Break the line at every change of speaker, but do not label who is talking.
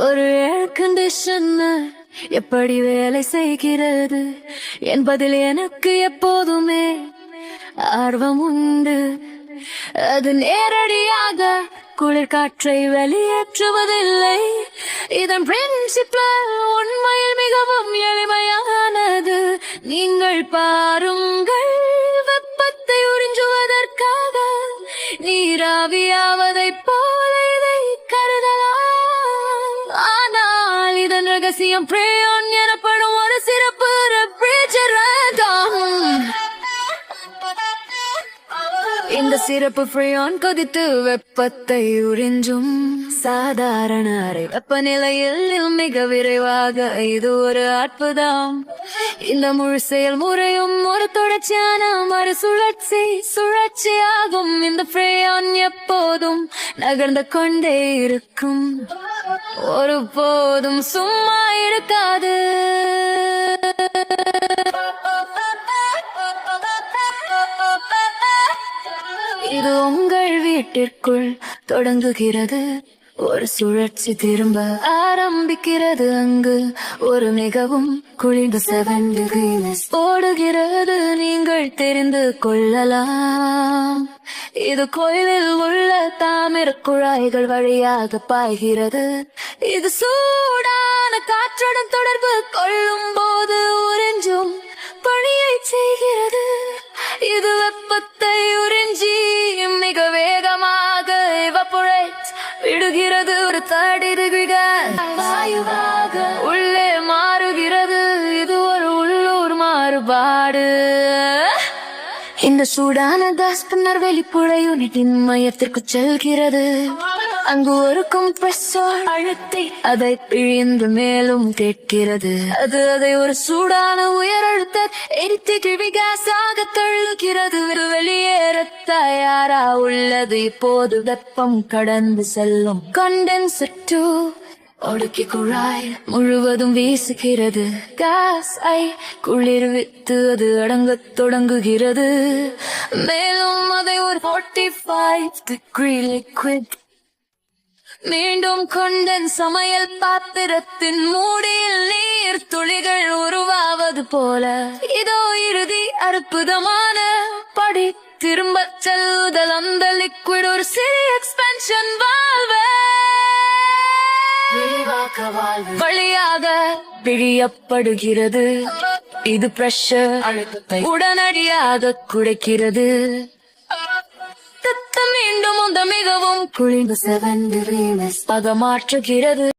ஒரு air conditioner எப்படி வேலை செய்கிறது என்பதில் எனக்கு எப்போதுமே ஆர்வம் உண்டு. அது நேரடியாக குளிர் காற்றை வெளியேற்றுவதில்லை. இதன் பிரின்சிபல் உண்மையில் மிகவும் எளிமையானது. நீங்கள் பாருங்கள், வெப்பத்தை உறிஞ்சுவதற்காக நீராவியாவதைப் போல இதை கருதலாம். ஆனால் இதன் ரகசியம் பிரேயான் எனப்படும் ஒரு சிறப்பு ரெஃப்ரிஜரண்ட் ஆகும். இந்த சிறப்பு ஃப்ரேயான் கொதித்து வெப்பத்தை உறிஞ்சும். சாதாரண அறை வெப்பநிலையில் மிக விரைவாக இது ஒரு அற்புதம். இந்த முழு செயல்முறையும் ஒரு தொடர்ச்சியான மறு சுழற்சியாகும். இந்த ஃப்ரேயான் எப்போதும் நகர்ந்து கொண்டே இருக்கும், ஒருபோதும் சும்மா இருக்காது. இது உங்கள் வீட்டிற்குள் தொடங்குகிறது, ஒரு சுழற்சி திரும்ப ஆரம்பிக்கிறது. அங்கு ஒரு மிகவும் குளிர்ந்த 7 degrees ஓடுகிறது. நீங்கள் தெரிந்து கொள்ளலாம், இது கோயிலில் உள்ள தாமிர குழாய்கள் வழியாக பாய்கிறது. இது சூடான காற்றுடன் தொடர்பு கொள்ளும் போது உறிஞ்சும் பணியை செய்கிறது. இது வெப்பத்தை உறிஞ்சி மிக வேகமாக எவாபரேட் விடுகிறது. ஒரு 30 degree வாயுவாக உள்ளே மாறுகிறது. இது ஒரு உள்ளூர் மாறுபாடு. இந்த சூடான கேஸ் பின்னர் வெளிப்புற யூனிட்டின் மையத்திற்கு செல்கிறது. அங்கு ஒரு கம்ப்ரஸர் அழுத்தி அதை பிழிந்து மேலும் கேட்கிறது. அது அதை ஒரு சூடான உயர் அழுத்த 80 degree கேஸாக தள்ளுகிறது. வெளியேற தயாரா உள்ளது. இப்போது வெப்பம் கடந்து செல்லும் கண்டென்சர் 2 ஒடுக்கி குழாய் முழுவதும் வீசுகிறது. கேஸ் ஐ குளிர்வித்து அது அடங்கத் தொடங்குகிறது. மேலும் அதை ஒரு 45 degree லிக்விட் மீண்டும் கொண்டென்ஸ் சமையல் பாத்திரத்தின் மூடியில் நீர் துளிகள் உருவாவது போல. இதோ இறுதி அற்புதமான படி. திரும்ப செல்லுதல். அந்த லிக்விட் ஒரு சிறிய எக்ஸ்பென்ஷன் வால்வு வழியாக பிழியப்படுகிறது. இது பிரஷர் அழுத்தத்தை உடனடியாக குறைக்கிறது. மீண்டும் அந்த மிகவும் குளிர்ந்த 7 degrees ஆக மாற்றுகிறது.